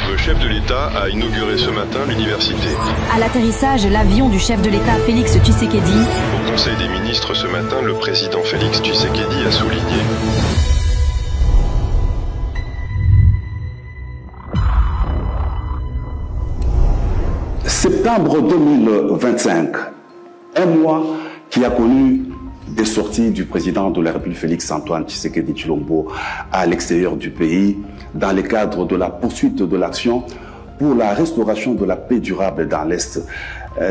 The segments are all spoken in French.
Le chef de l'État a inauguré ce matin l'université. À l'atterrissage, l'avion du chef de l'État Félix Tshisekedi. Au Conseil des ministres ce matin, le président Félix Tshisekedi a souligné. Septembre 2025, un mois qui a connu des sorties du président de la République Félix Antoine Tshisekedi Tshilombo à l'extérieur du pays dans le cadre de la poursuite de l'action pour la restauration de la paix durable dans l'Est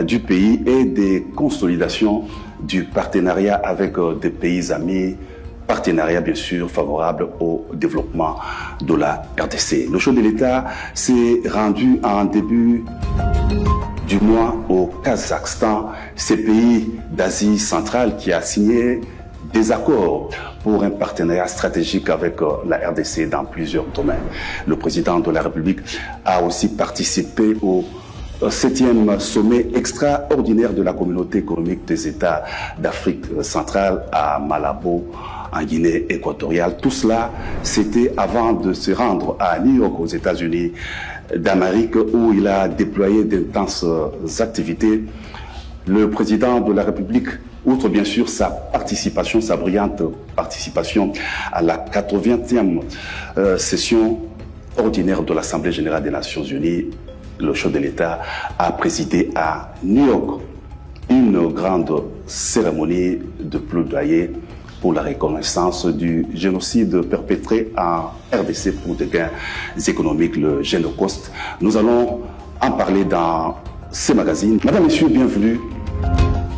du pays et des consolidations du partenariat avec des pays amis, partenariat bien sûr favorable au développement de la RDC. Le chef de l'État s'est rendu en début du mois au Kazakhstan, ce pays d'Asie centrale qui a signé des accords pour un partenariat stratégique avec la RDC dans plusieurs domaines. Le président de la République a aussi participé au 7e sommet extraordinaire de la communauté économique des États d'Afrique centrale à Malabo, en Guinée équatoriale. Tout cela, c'était avant de se rendre à New York, aux États-Unis d'Amérique, où il a déployé d'intenses activités. Le président de la République, outre bien sûr sa participation, sa brillante participation à la 80e session ordinaire de l'Assemblée générale des Nations Unies, le chef de l'État a présidé à New York une grande cérémonie de plaidoyer pour la reconnaissance du génocide perpétré en RDC pour des gains économiques, le Génocost. Nous allons en parler dans ces magazines. Mesdames, Messieurs, bienvenue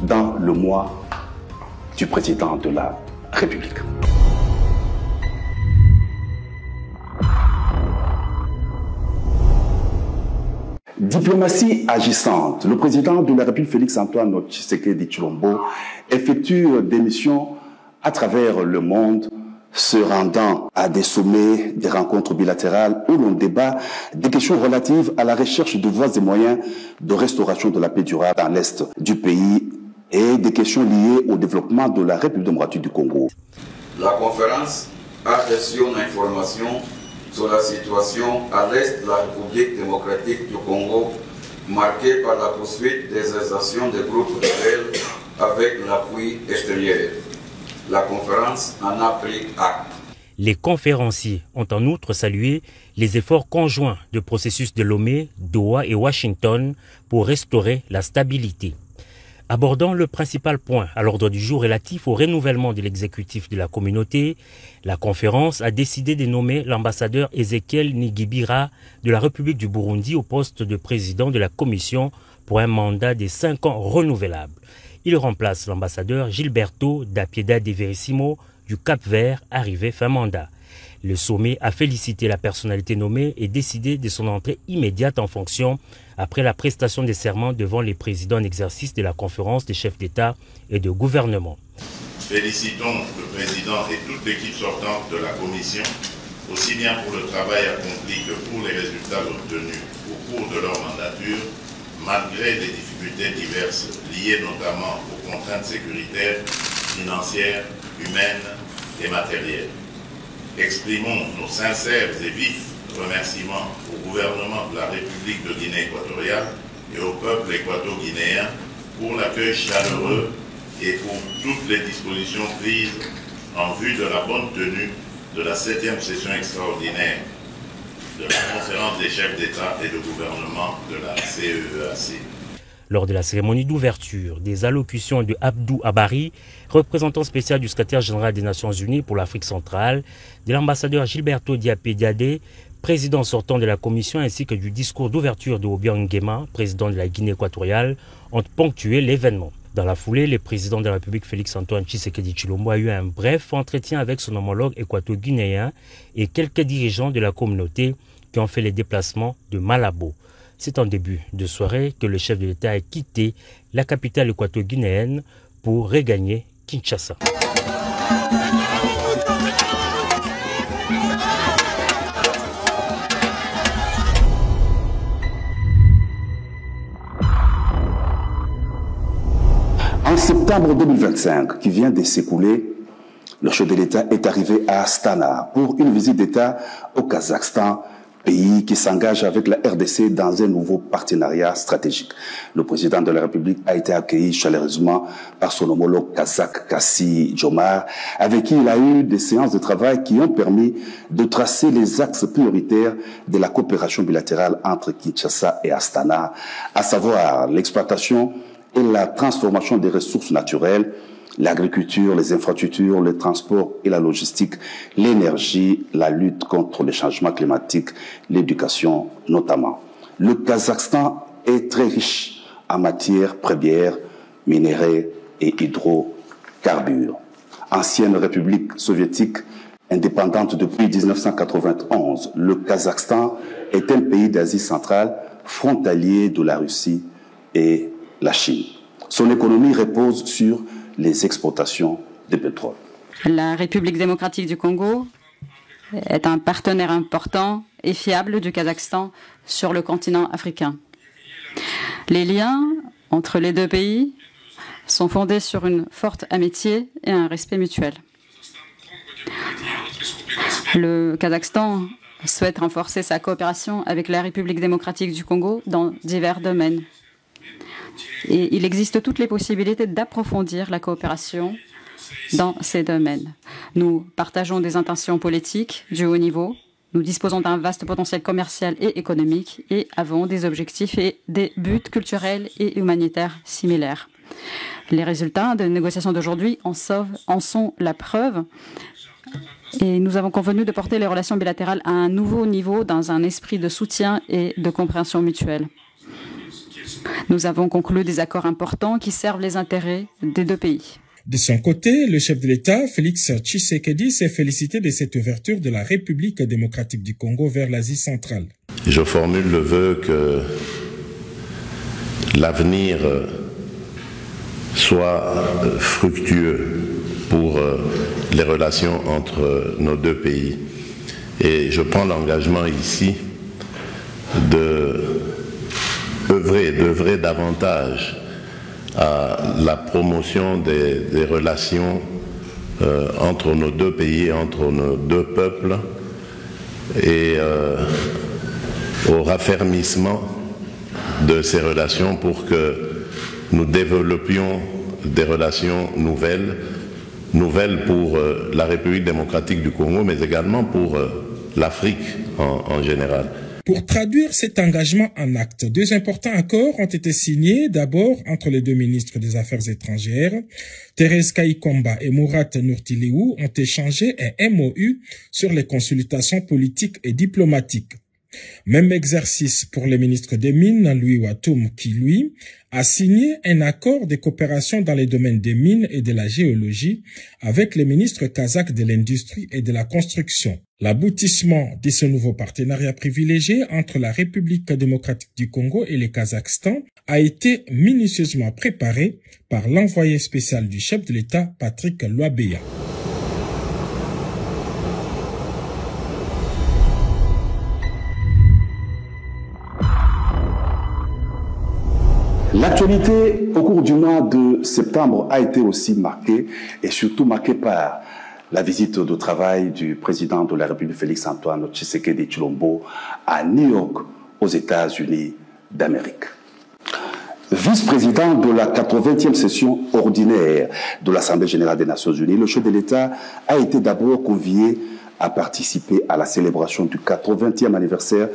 dans le mois du président de la République. Diplomatie agissante. Le président de la République, Félix Antoine Tshisekedi Tshilombo, effectue des missions à travers le monde, se rendant à des sommets, des rencontres bilatérales où l'on débat des questions relatives à la recherche de voies et moyens de restauration de la paix durable dans l'Est du pays et des questions liées au développement de la République démocratique du Congo. La conférence a reçu une information sur la situation à l'Est de la République démocratique du Congo, marquée par la poursuite des actions des groupes rebelles avec l'appui extérieur. La conférence en a pris acte. Les conférenciers ont en outre salué les efforts conjoints de processus de Lomé, Doha et Washington pour restaurer la stabilité. Abordant le principal point à l'ordre du jour relatif au renouvellement de l'exécutif de la communauté, la conférence a décidé de nommer l'ambassadeur Ezekiel Nigibira de la République du Burundi au poste de président de la commission pour un mandat de 5 ans renouvelable. Il remplace l'ambassadeur Gilberto da Piedade Verissimo du Cap-Vert, arrivé fin mandat. Le sommet a félicité la personnalité nommée et décidé de son entrée immédiate en fonction après la prestation des serments devant les présidents en exercice de la conférence des chefs d'État et de gouvernement. Félicitons le président et toute l'équipe sortante de la commission, aussi bien pour le travail accompli que pour les résultats obtenus au cours de leur mandature, malgré les difficultés diverses liées notamment aux contraintes sécuritaires, financières, humaines et matérielles. Exprimons nos sincères et vifs remerciements au gouvernement de la République de Guinée équatoriale et au peuple équato-guinéen pour l'accueil chaleureux et pour toutes les dispositions prises en vue de la bonne tenue de la 7e session extraordinaire de la conférence des chefs d'État et de gouvernement de la CEEAC. Lors de la cérémonie d'ouverture, des allocutions de Abdou Abari, représentant spécial du secrétaire général des Nations Unies pour l'Afrique centrale, de l'ambassadeur Gilberto da Piedade, président sortant de la commission, ainsi que du discours d'ouverture de Obiang Nguema, président de la Guinée équatoriale, ont ponctué l'événement. Dans la foulée, le président de la République Félix Antoine Tshisekedi Tshilombo a eu un bref entretien avec son homologue équato-guinéen et quelques dirigeants de la communauté qui ont fait les déplacements de Malabo. C'est en début de soirée que le chef de l'État a quitté la capitale équato-guinéenne pour regagner Kinshasa. En septembre 2025, qui vient de s'écouler, le chef de l'État est arrivé à Astana pour une visite d'État au Kazakhstan, pays qui s'engage avec la RDC dans un nouveau partenariat stratégique. Le président de la République a été accueilli chaleureusement par son homologue kazakh Kassi Jomart, avec qui il a eu des séances de travail qui ont permis de tracer les axes prioritaires de la coopération bilatérale entre Kinshasa et Astana, à savoir l'exploitation et la transformation des ressources naturelles, l'agriculture, les infrastructures, le transport et la logistique, l'énergie, la lutte contre le changement climatique, l'éducation notamment. Le Kazakhstan est très riche en matières premières, minéraux et hydrocarbures. Ancienne république soviétique indépendante depuis 1991, le Kazakhstan est un pays d'Asie centrale frontalier de la Russie et la Chine. Son économie repose sur les exportations de pétrole. La République démocratique du Congo est un partenaire important et fiable du Kazakhstan sur le continent africain. Les liens entre les deux pays sont fondés sur une forte amitié et un respect mutuel. Le Kazakhstan souhaite renforcer sa coopération avec la République démocratique du Congo dans divers domaines. Et il existe toutes les possibilités d'approfondir la coopération dans ces domaines. Nous partageons des intentions politiques du haut niveau, nous disposons d'un vaste potentiel commercial et économique et avons des objectifs et des buts culturels et humanitaires similaires. Les résultats des négociations d'aujourd'hui en sont la preuve. Et nous avons convenu de porter les relations bilatérales à un nouveau niveau dans un esprit de soutien et de compréhension mutuelle. Nous avons conclu des accords importants qui servent les intérêts des deux pays. De son côté, le chef de l'État, Félix Tshisekedi, s'est félicité de cette ouverture de la République démocratique du Congo vers l'Asie centrale. Je formule le vœu que l'avenir soit fructueux pour les relations entre nos deux pays. Et je prends l'engagement ici d'œuvrer davantage à la promotion des relations entre nos deux pays, entre nos deux peuples et au raffermissement de ces relations pour que nous développions des relations nouvelles pour la République démocratique du Congo, mais également pour l'Afrique en général. Pour traduire cet engagement en actes, deux importants accords ont été signés, d'abord entre les deux ministres des Affaires étrangères. Thérèse Kaikomba et Murat Nurtiliou ont échangé un MOU sur les consultations politiques et diplomatiques. Même exercice pour le ministre des Mines, Louis Watoum, qui, lui, a signé un accord de coopération dans les domaines des mines et de la géologie avec le ministre kazakh de l'Industrie et de la Construction. L'aboutissement de ce nouveau partenariat privilégié entre la République démocratique du Congo et le Kazakhstan a été minutieusement préparé par l'envoyé spécial du chef de l'État, Patrick Loabeya. L'actualité au cours du mois de septembre a été aussi marquée et surtout marquée par la visite de travail du président de la République Félix-Antoine Tshisekedi Tshilombo à New York, aux États-Unis d'Amérique. Vice-président de la 80e session ordinaire de l'Assemblée générale des Nations unies, le chef de l'État a été d'abord convié à participer à la célébration du 80e anniversaire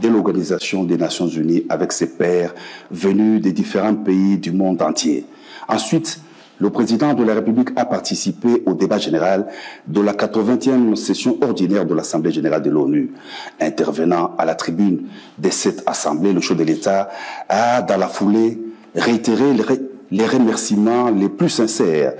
de l'Organisation des Nations Unies avec ses pairs venus des différents pays du monde entier. Ensuite, le président de la République a participé au débat général de la 80e session ordinaire de l'Assemblée générale de l'ONU. Intervenant à la tribune de cette assemblée, le chef de l'État a, dans la foulée, réitéré les remerciements les plus sincères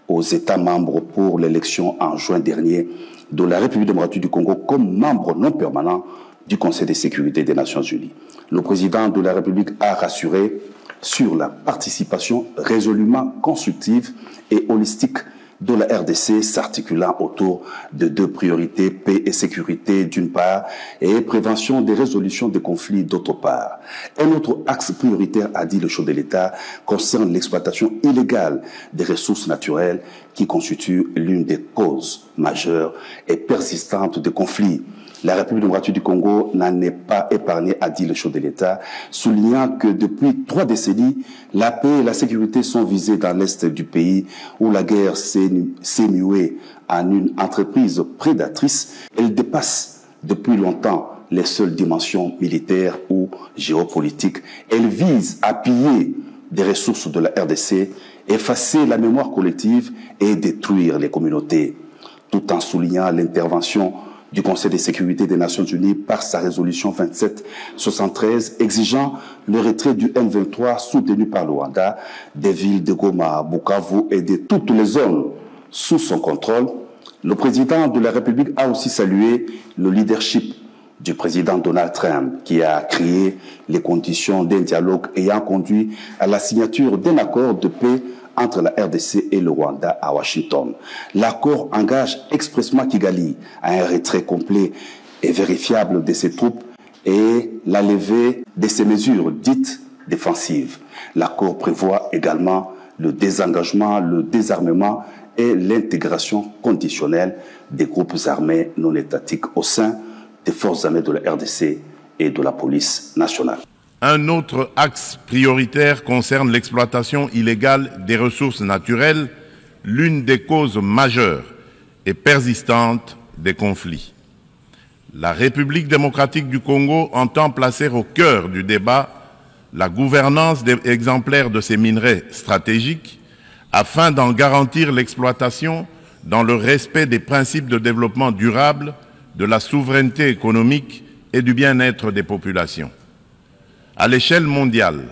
aux États membres pour l'élection en juin dernier de la République démocratique du Congo comme membre non permanent du Conseil de sécurité des Nations unies. Le président de la République a rassuré sur la participation résolument constructive et holistique de la RDC s'articulant autour de deux priorités, paix et sécurité d'une part et prévention des résolutions des conflits d'autre part. Un autre axe prioritaire, a dit le chef de l'État, concerne l'exploitation illégale des ressources naturelles qui constitue l'une des causes majeures et persistantes des conflits. La République démocratique du Congo n'en est pas épargnée, a dit le chef de l'État, soulignant que depuis 3 décennies, la paix et la sécurité sont visées dans l'est du pays, où la guerre s'est muée en une entreprise prédatrice. Elle dépasse depuis longtemps les seules dimensions militaires ou géopolitiques. Elle vise à piller des ressources de la RDC, effacer la mémoire collective et détruire les communautés, tout en soulignant l'intervention du Conseil de sécurité des Nations Unies par sa résolution 2773 exigeant le retrait du M23 soutenu par le Rwanda des villes de Goma, Bukavu et de toutes les zones sous son contrôle. Le président de la République a aussi salué le leadership du président Donald Trump qui a créé les conditions d'un dialogue ayant conduit à la signature d'un accord de paix entre la RDC et le Rwanda à Washington. L'accord engage expressément Kigali à un retrait complet et vérifiable de ses troupes et la levée de ses mesures dites défensives. L'accord prévoit également le désengagement, le désarmement et l'intégration conditionnelle des groupes armés non étatiques au sein des forces armées de la RDC et de la police nationale. Un autre axe prioritaire concerne l'exploitation illégale des ressources naturelles, l'une des causes majeures et persistantes des conflits. La République démocratique du Congo entend placer au cœur du débat la gouvernance exemplaire de ces minerais stratégiques afin d'en garantir l'exploitation dans le respect des principes de développement durable, de la souveraineté économique et du bien-être des populations. À l'échelle mondiale,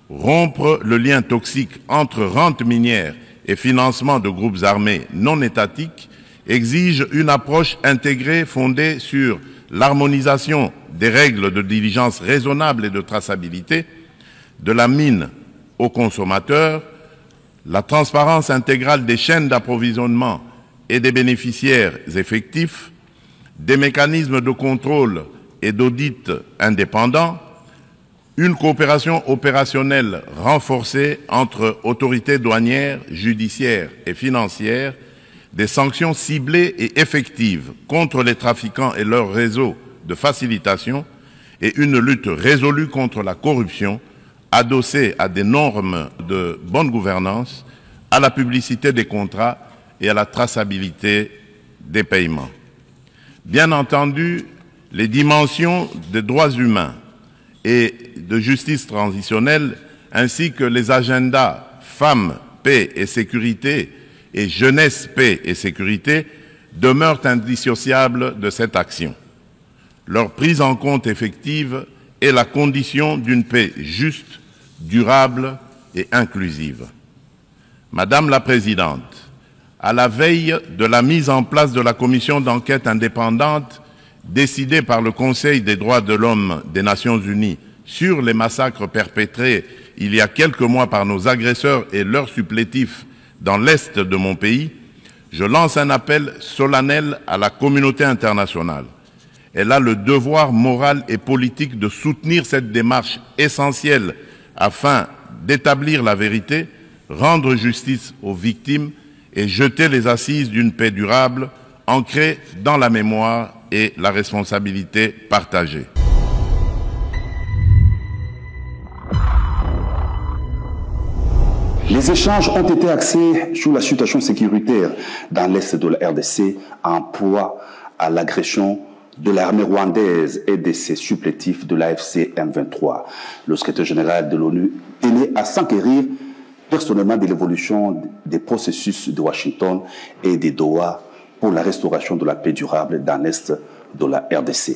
rompre le lien toxique entre rente minière et financement de groupes armés non étatiques exige une approche intégrée fondée sur l'harmonisation des règles de diligence raisonnable et de traçabilité, de la mine aux consommateurs, la transparence intégrale des chaînes d'approvisionnement et des bénéficiaires effectifs, des mécanismes de contrôle et d'audit indépendants, une coopération opérationnelle renforcée entre autorités douanières, judiciaires et financières, des sanctions ciblées et effectives contre les trafiquants et leurs réseaux de facilitation et une lutte résolue contre la corruption adossée à des normes de bonne gouvernance, à la publicité des contrats et à la traçabilité des paiements. Bien entendu, les dimensions des droits humains et de justice transitionnelle, ainsi que les agendas femmes, paix et sécurité et jeunesse, paix et sécurité, demeurent indissociables de cette action. Leur prise en compte effective est la condition d'une paix juste, durable et inclusive. Madame la Présidente, à la veille de la mise en place de la commission d'enquête indépendante décidée par le Conseil des droits de l'homme des Nations Unies sur les massacres perpétrés il y a quelques mois par nos agresseurs et leurs supplétifs dans l'est de mon pays, je lance un appel solennel à la communauté internationale. Elle a le devoir moral et politique de soutenir cette démarche essentielle afin d'établir la vérité, rendre justice aux victimes et jeter les assises d'une paix durable ancrée dans la mémoire et la responsabilité partagée. Les échanges ont été axés sur la situation sécuritaire dans l'est de la RDC en proie à l'agression de l'armée rwandaise et de ses supplétifs de l'AFC M23. Le secrétaire général de l'ONU tenait à s'enquérir personnellement de l'évolution des processus de Washington et de Doha pour la restauration de la paix durable dans l'est de la RDC.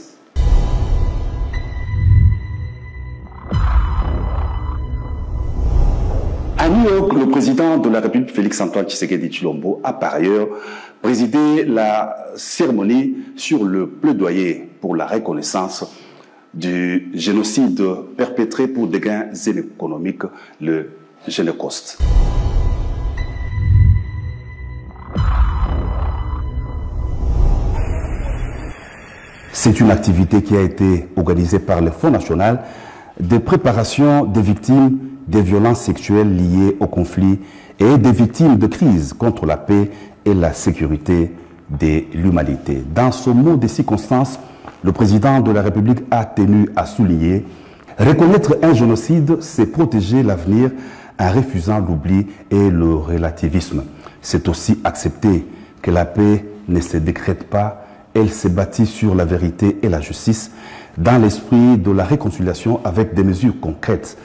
À New York, le président de la République, Félix-Antoine Tshisekedi Tshilombo, a par ailleurs présidé la cérémonie sur le plaidoyer pour la reconnaissance du génocide perpétré pour des gains économiques, le Génocost. C'est une activité qui a été organisée par le Fonds national de préparation des victimes des violences sexuelles liées au conflit et des victimes de crises contre la paix et la sécurité de l'humanité. Dans ce mot de circonstances, le président de la République a tenu à souligner: reconnaître un génocide, c'est protéger l'avenir en refusant l'oubli et le relativisme. C'est aussi accepter que la paix ne se décrète pas, elle s'est bâtie sur la vérité et la justice, dans l'esprit de la réconciliation avec des mesures concrètes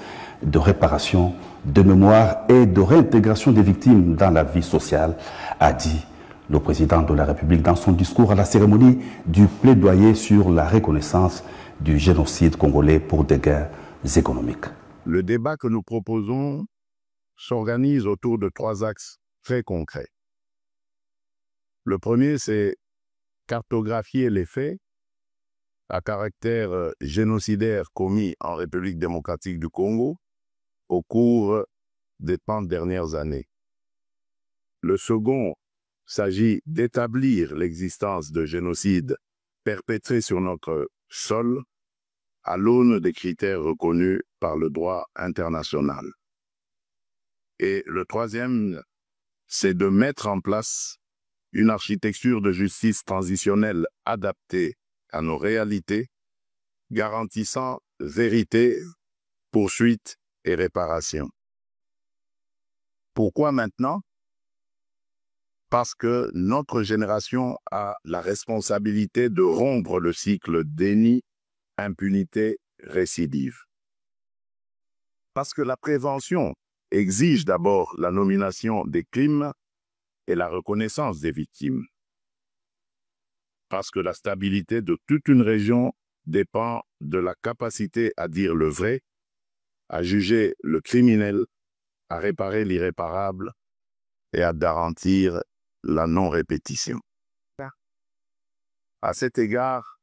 de réparation, de mémoire et de réintégration des victimes dans la vie sociale, a dit le président de la République dans son discours à la cérémonie du plaidoyer sur la reconnaissance du génocide congolais pour des guerres économiques. Le débat que nous proposons s'organise autour de 3 axes très concrets. Le premier, c'est cartographier les faits à caractère génocidaire commis en République démocratique du Congo au cours des 30 dernières années. Le second s'agit d'établir l'existence de génocides perpétrés sur notre sol à l'aune des critères reconnus par le droit international. Et le troisième, c'est de mettre en place une architecture de justice transitionnelle adaptée à nos réalités, garantissant vérité, poursuite et réparation. Pourquoi maintenant? Parce que notre génération a la responsabilité de rompre le cycle déni, impunité, récidive. Parce que la prévention exige d'abord la nomination des crimes et la reconnaissance des victimes. Parce que la stabilité de toute une région dépend de la capacité à dire le vrai, à juger le criminel, à réparer l'irréparable et à garantir la non-répétition. À cet égard,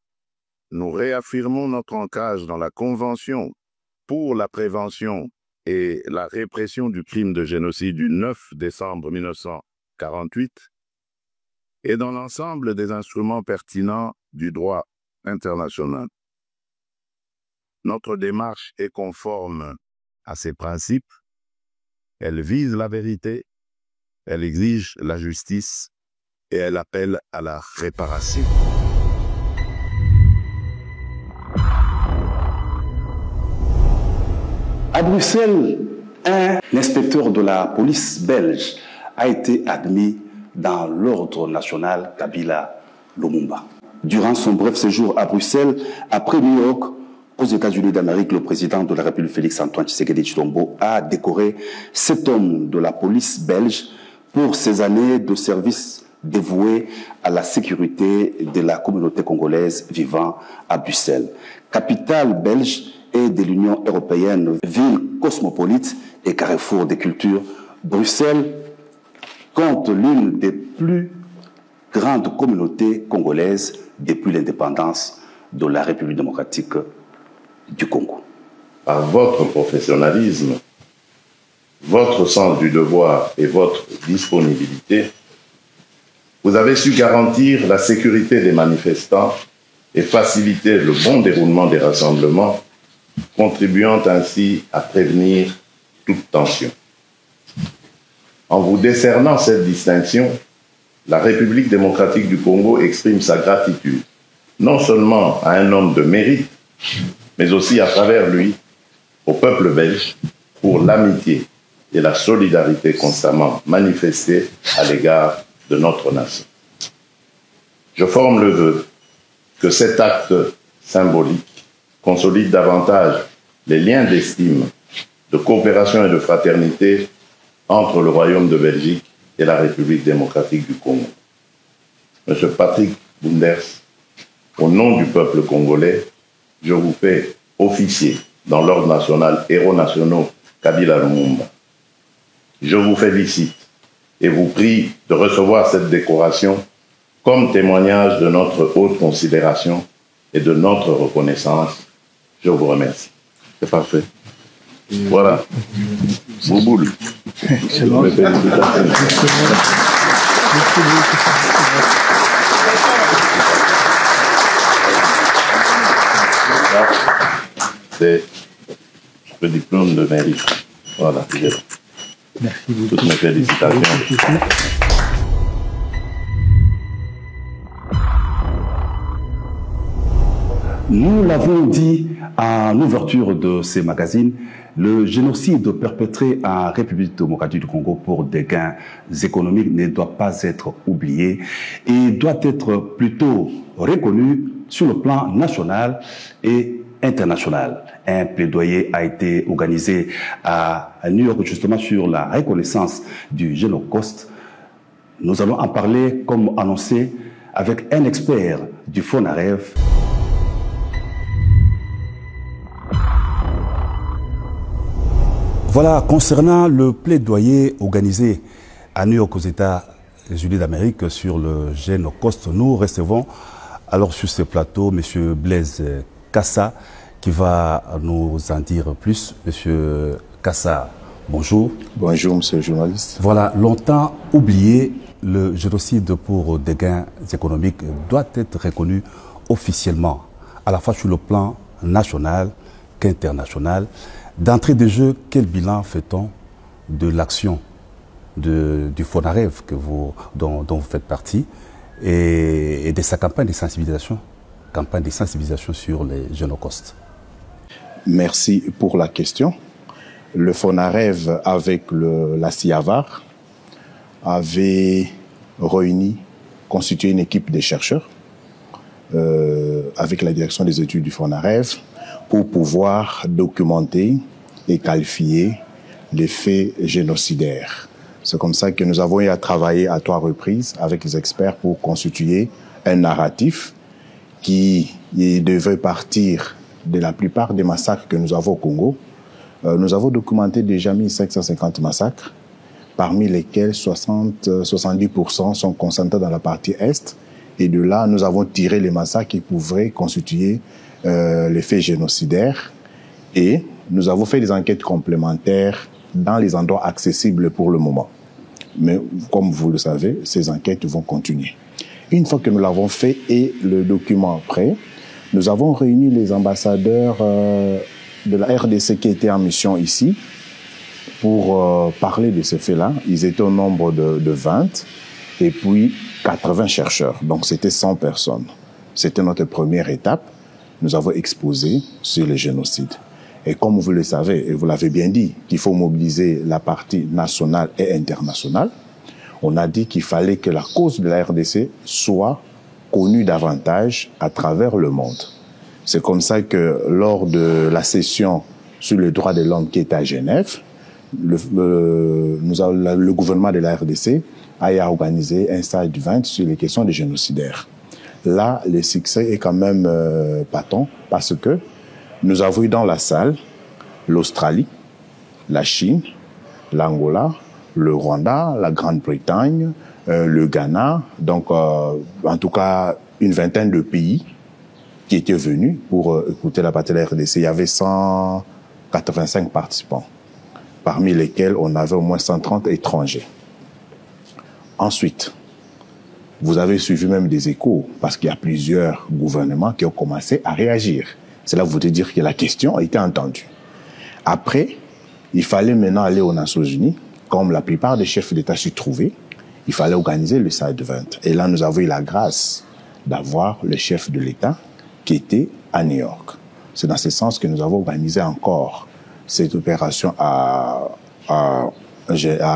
nous réaffirmons notre ancrage dans la Convention pour la prévention et la répression du crime de génocide du 9 décembre 1948 et dans l'ensemble des instruments pertinents du droit international. Notre démarche est conforme à ces principes. Elle vise la vérité, elle exige la justice et elle appelle à la réparation. À Bruxelles, un inspecteur de la police belge a été admis dans l'ordre national Kabila Lumumba. Durant son bref séjour à Bruxelles, après New York, aux États-Unis d'Amérique, le président de la République, Félix-Antoine Tshisekedi Tshilombo, a décoré cet homme de la police belge pour ses années de service dévouées à la sécurité de la communauté congolaise vivant à Bruxelles. Capitale belge et de l'Union européenne, ville cosmopolite et carrefour des cultures, Bruxelles compte l'une des plus grandes communautés congolaises depuis l'indépendance de la République démocratique du Congo. Par votre professionnalisme, votre sens du devoir et votre disponibilité, vous avez su garantir la sécurité des manifestants et faciliter le bon déroulement des rassemblements, contribuant ainsi à prévenir toute tension. En vous décernant cette distinction, la République démocratique du Congo exprime sa gratitude, non seulement à un homme de mérite, mais aussi à travers lui, au peuple belge, pour l'amitié et la solidarité constamment manifestée à l'égard de notre nation. Je forme le vœu que cet acte symbolique consolide davantage les liens d'estime, de coopération et de fraternité entre le Royaume de Belgique et la République démocratique du Congo. Monsieur Patrick Bounders, au nom du peuple congolais, je vous fais officier dans l'ordre national Héros nationaux Kabila Lumumba. Je vous félicite et vous prie de recevoir cette décoration comme témoignage de notre haute considération et de notre reconnaissance. Je vous remercie. C'est parfait. Voilà. Bouboule. Excellent. C'est le diplôme de mérite. Voilà. Merci beaucoup. Toutes mes félicitations. Nous l'avons dit en ouverture de ces magazines, le génocide perpétré en République démocratique du Congo pour des gains économiques ne doit pas être oublié et doit être plutôt reconnu sur le plan national et international. Un plaidoyer a été organisé à New York justement sur la reconnaissance du Génocide. Nous allons en parler, comme annoncé, avec un expert du FONAREV. Voilà, concernant le plaidoyer organisé à New York aux États-Unis d'Amérique sur le Génocide, nous recevons alors sur ce plateau M. Blaise Kassa qui va nous en dire plus. M. Kassa, bonjour. Bonjour, monsieur le journaliste. Voilà, longtemps oublié, le génocide pour des gains économiques doit être reconnu officiellement, à la fois sur le plan national qu'international. D'entrée de jeu, quel bilan fait-on de l'action du FONAREV dont vous faites partie et de sa campagne de sensibilisation sur les génocides? Merci pour la question. Le FONAREV avec la CIAVAR avait constitué une équipe de chercheurs avec la direction des études du FONAREV pour pouvoir documenter et qualifier les faits génocidaires. C'est comme ça que nous avons eu à travailler à 3 reprises avec les experts pour constituer un narratif qui devait partir de la plupart des massacres que nous avons au Congo. Nous avons documenté déjà 1550 massacres, parmi lesquels 70% sont concentrés dans la partie Est. Et de là, nous avons tiré les massacres qui pouvaient constituer les faits génocidaires. Et nous avons fait des enquêtes complémentaires dans les endroits accessibles pour le moment. Mais comme vous le savez, ces enquêtes vont continuer. Une fois que nous l'avons fait et le document prêt, nous avons réuni les ambassadeurs de la RDC qui étaient en mission ici pour parler de ces faits-là. Ils étaient au nombre de 20 et puis 80 chercheurs. Donc c'était 100 personnes. C'était notre première étape. Nous avons exposé sur les génocides. Et comme vous le savez, et vous l'avez bien dit, qu'il faut mobiliser la partie nationale et internationale, on a dit qu'il fallait que la cause de la RDC soit connue davantage à travers le monde. C'est comme ça que lors de la session sur les droits de l'homme qui est à Genève, le gouvernement de la RDC a organisé un stage du 20 sur les questions des génocidaires. Là, le succès est quand même patent parce que nous avons eu dans la salle l'Australie, la Chine, l'Angola, le Rwanda, la Grande-Bretagne, le Ghana, donc en tout cas une vingtaine de pays qui étaient venus pour écouter la partie de la RDC. Il y avait 185 participants, parmi lesquels on avait au moins 130 étrangers. Ensuite, vous avez suivi même des échos, parce qu'il y a plusieurs gouvernements qui ont commencé à réagir. Cela voudrait dire que la question a été entendue. Après, il fallait maintenant aller aux Nations Unies, comme la plupart des chefs d'État s'y trouvaient. Il fallait organiser le Side 20. Et là, nous avons eu la grâce d'avoir le chef de l'État qui était à New York. C'est dans ce sens que nous avons organisé encore cette opération à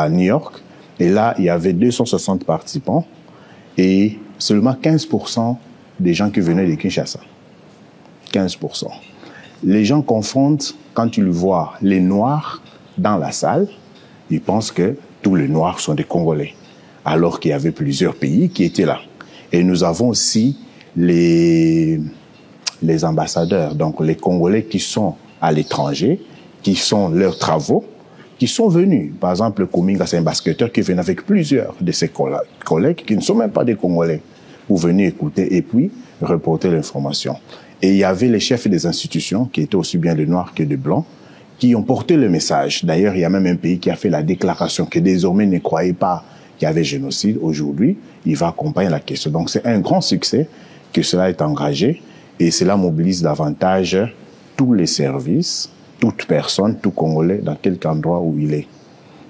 New York. Et là, il y avait 260 participants et seulement 15% des gens qui venaient de Kinshasa. 15%. Les gens confondent, quand ils voient les Noirs dans la salle, ils pensent que tous les Noirs sont des Congolais, alors qu'il y avait plusieurs pays qui étaient là. Et nous avons aussi les ambassadeurs, donc les Congolais qui sont à l'étranger, qui sont leurs travaux, qui sont venus. Par exemple, Kominga, c'est un basketteur qui vient avec plusieurs de ses collègues qui ne sont même pas des Congolais pour venir écouter et puis reporter l'information. Et il y avait les chefs des institutions, qui étaient aussi bien de noirs que de blancs, qui ont porté le message. D'ailleurs, il y a même un pays qui a fait la déclaration que désormais ne croyait pas qu'il y avait génocide. Aujourd'hui, il va accompagner la question. Donc c'est un grand succès que cela est engagé et cela mobilise davantage tous les services, toute personne, tout Congolais, dans quelque endroit où il est.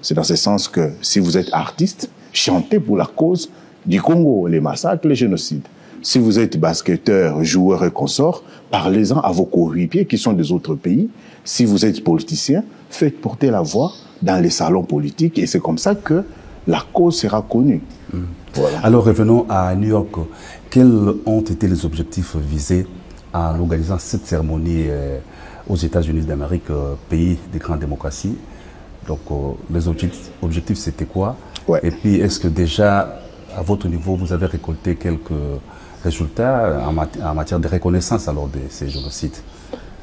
C'est dans ce sens que si vous êtes artiste, chantez pour la cause du Congo, les massacres, les génocides. Si vous êtes basketteur, joueur et consort, parlez-en à vos coéquipiers qui sont des autres pays. Si vous êtes politicien, faites porter la voix dans les salons politiques et c'est comme ça que la cause sera connue. Voilà. Alors revenons à New York. Quels ont été les objectifs visés en organisant cette cérémonie aux États-Unis d'Amérique, pays des grandes démocraties? Donc les objectifs c'était quoi? Et puis est-ce que déjà à votre niveau vous avez récolté quelques résultats en matière de reconnaissance alors de ces génocides?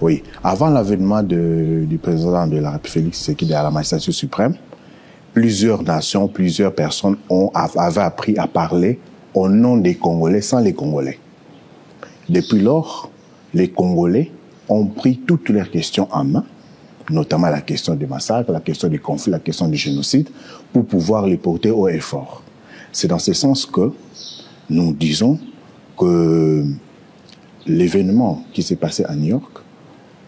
Oui, avant l'avènement du président de la République Tshisekedi à la magistrature suprême, plusieurs nations, plusieurs personnes avaient appris à parler au nom des Congolais sans les Congolais. Depuis lors, les Congolais ont pris toutes leurs questions en main, notamment la question des massacres, la question des conflits, la question du génocide, pour pouvoir les porter haut et fort. C'est dans ce sens que nous disons que l'événement qui s'est passé à New York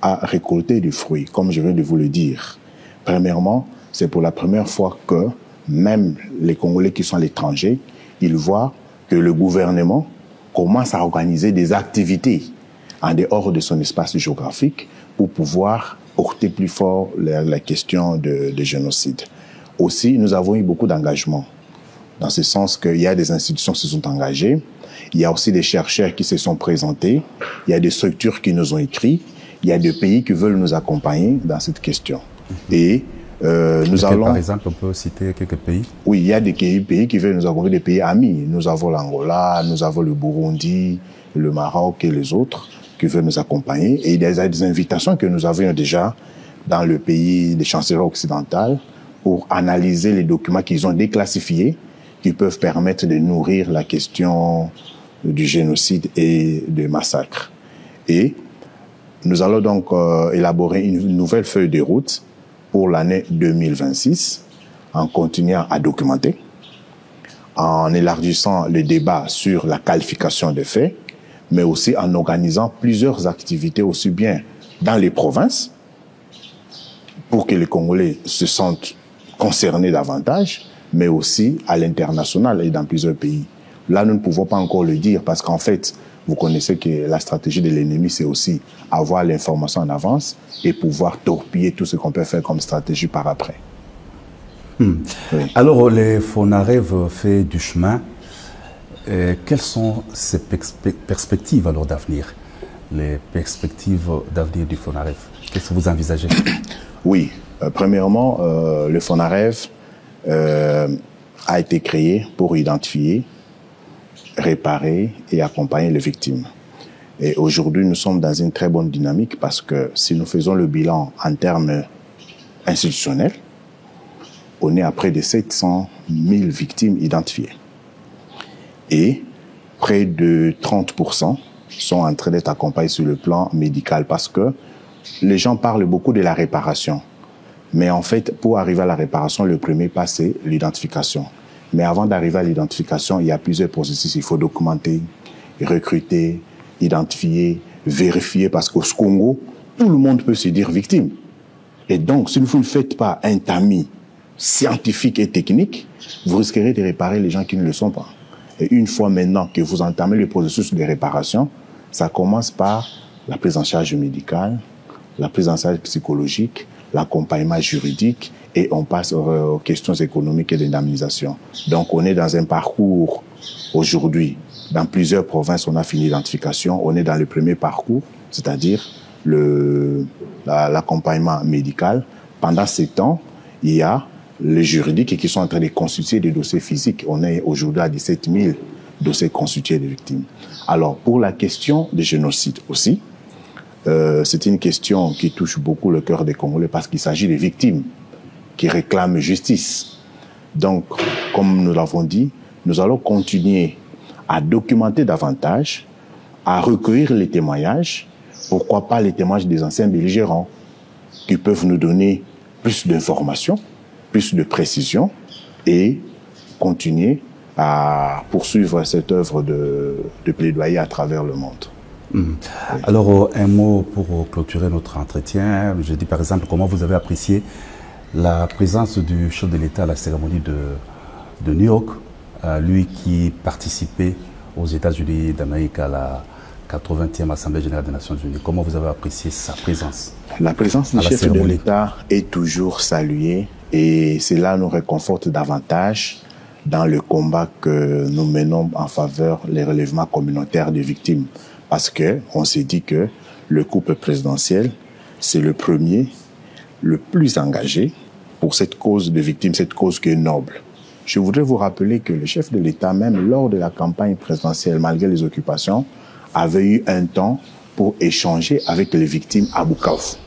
a récolté du fruit, comme je viens de vous le dire. Premièrement, c'est pour la première fois que même les Congolais qui sont à l'étranger, ils voient que le gouvernement commence à organiser des activités en dehors de son espace géographique pour pouvoir porter plus fort la question de génocide. Aussi, nous avons eu beaucoup d'engagement, dans ce sens qu'il y a des institutions qui se sont engagées, il y a aussi des chercheurs qui se sont présentés, il y a des structures qui nous ont écrit, il y a des pays qui veulent nous accompagner dans cette question. Et nous allons... Par exemple, on peut citer quelques pays? Oui, il y a des pays qui veulent nous accompagner, des pays amis. Nous avons l'Angola, nous avons le Burundi, le Maroc et les autres qui veulent nous accompagner. Et il y a des invitations que nous avions déjà dans le pays des chancelleries occidentales pour analyser les documents qu'ils ont déclassifiés qui peuvent permettre de nourrir la question du génocide et des massacres. Et nous allons donc élaborer une nouvelle feuille de route pour l'année 2026, en continuant à documenter, en élargissant le débat sur la qualification des faits, mais aussi en organisant plusieurs activités aussi bien dans les provinces, pour que les Congolais se sentent concernés davantage, mais aussi à l'international et dans plusieurs pays. Là, nous ne pouvons pas encore le dire parce qu'en fait, vous connaissez que la stratégie de l'ennemi, c'est aussi avoir l'information en avance et pouvoir torpiller tout ce qu'on peut faire comme stratégie par après. Oui. Alors, les FONAREV fait du chemin. Quelles sont ces perspectives alors d'avenir? Les perspectives d'avenir du FONAREV, qu'est-ce que vous envisagez? Oui, premièrement, le FONAREV a été créé pour identifier, réparer et accompagner les victimes. Et aujourd'hui, nous sommes dans une très bonne dynamique parce que si nous faisons le bilan en termes institutionnels, on est à près de 700 000 victimes identifiées. Et près de 30% sont en train d'être accompagnés sur le plan médical parce que les gens parlent beaucoup de la réparation. Mais en fait, pour arriver à la réparation, le premier pas, c'est l'identification. Mais avant d'arriver à l'identification, il y a plusieurs processus. Il faut documenter, recruter, identifier, vérifier, parce qu'au Congo, tout le monde peut se dire victime. Et donc, si vous ne faites pas un tamis scientifique et technique, vous risquerez de réparer les gens qui ne le sont pas. Et une fois maintenant que vous entamez le processus de réparation, ça commence par la prise en charge médicale, la prise en charge psychologique, l'accompagnement juridique, et on passe aux questions économiques et d'indemnisation. Donc, on est dans un parcours aujourd'hui. Dans plusieurs provinces, on a fini l'identification. On est dans le premier parcours, c'est-à-dire l'accompagnement médical. Pendant ce temps, il y a les juridiques qui sont en train de constituer des dossiers physiques. On est aujourd'hui à 17 000 dossiers constitués de victimes. Alors, pour la question du génocide aussi, c'est une question qui touche beaucoup le cœur des Congolais parce qu'il s'agit des victimes qui réclament justice. Donc, comme nous l'avons dit, nous allons continuer à documenter davantage, à recueillir les témoignages, pourquoi pas les témoignages des anciens belligérants, qui peuvent nous donner plus d'informations, plus de précision, et continuer à poursuivre cette œuvre de plaidoyer à travers le monde. Alors, un mot pour clôturer notre entretien. Je dis par exemple, comment vous avez apprécié la présence du chef de l'État à la cérémonie de New York, lui qui participait aux États-Unis d'Amérique à la 80e Assemblée générale des Nations Unies. Comment vous avez apprécié sa présence? La présence du chef de l'État est toujours saluée et cela nous réconforte davantage dans le combat que nous menons en faveur des relèvements communautaires des victimes. Parce qu'on s'est dit que le couple présidentiel, c'est le premier, le plus engagé pour cette cause de victimes, cette cause qui est noble. Je voudrais vous rappeler que le chef de l'État, même lors de la campagne présidentielle, malgré les occupations, avait eu un temps pour échanger avec les victimes à Bukavu.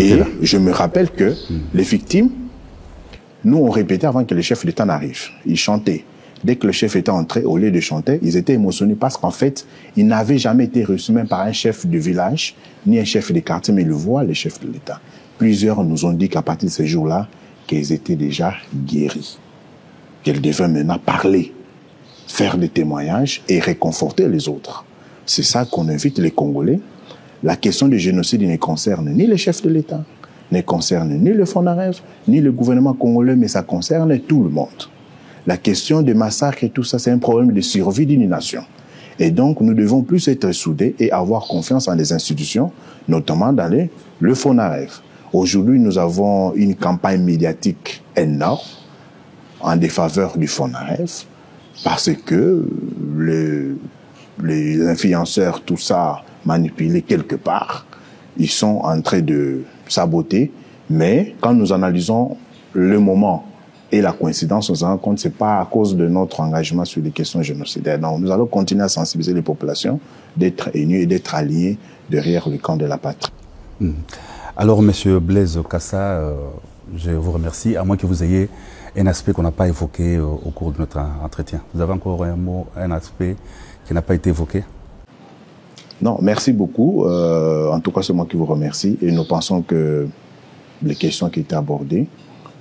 Et je me rappelle que les victimes, nous on répétait avant que le chef d'État n'arrive. Ils chantaient. Dès que le chef était entré, au lieu de chanter, ils étaient émotionnés parce qu'en fait, ils n'avaient jamais été reçus même par un chef de village, ni un chef de quartier, mais le voit, le chef de l'État. Plusieurs nous ont dit qu'à partir de ce jour-là, qu'ils étaient déjà guéris. Qu'ils devaient maintenant parler, faire des témoignages et réconforter les autres. C'est ça qu'on invite les Congolais. La question du génocide ne concerne ni les chefs de l'État, ne concerne ni le FONAREV, ni le gouvernement congolais, mais ça concerne tout le monde. La question des massacres et tout ça, c'est un problème de survie d'une nation. Et donc, nous devons plus être soudés et avoir confiance en les institutions, notamment dans le FONAREV. Aujourd'hui, nous avons une campagne médiatique énorme en défaveur du FONAREV parce que les influenceurs, tout ça, manipulés quelque part, ils sont en train de saboter. Mais quand nous analysons le moment et la coïncidence, on se rend compte que ce n'est pas à cause de notre engagement sur les questions génocidaires. Donc, nous allons continuer à sensibiliser les populations, d'être unis et d'être alliés derrière le camp de la patrie. Alors, M. Blaise Kassa, je vous remercie, à moins que vous ayez un aspect qu'on n'a pas évoqué au cours de notre entretien. Vous avez encore un mot, un aspect qui n'a pas été évoqué? Non, merci beaucoup. En tout cas, c'est moi qui vous remercie. Et nous pensons que les questions qui étaient abordées,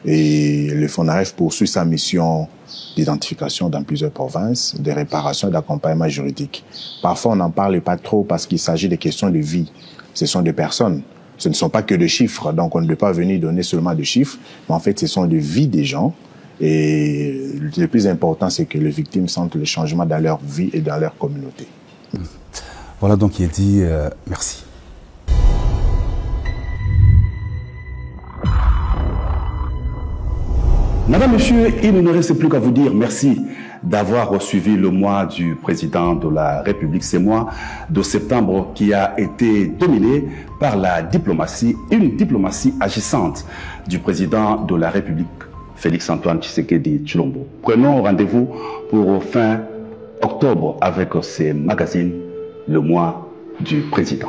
et le FONAREV poursuit sa mission d'identification dans plusieurs provinces, de réparation et d'accompagnement juridique. Parfois, on n'en parle pas trop parce qu'il s'agit de questions de vie. Ce sont des personnes. Ce ne sont pas que des chiffres. Donc, on ne peut pas venir donner seulement des chiffres. Mais en fait, ce sont des vies des gens. Et le plus important, c'est que les victimes sentent le changement dans leur vie et dans leur communauté. Voilà donc il est dit merci. Madame, Monsieur, il ne nous reste plus qu'à vous dire merci d'avoir suivi le mois du président de la République, ce mois de septembre qui a été dominé par la diplomatie, une diplomatie agissante du président de la République, Félix Antoine Tshisekedi Tshilombo. Prenons rendez-vous pour fin octobre avec ces magazines, le mois du président.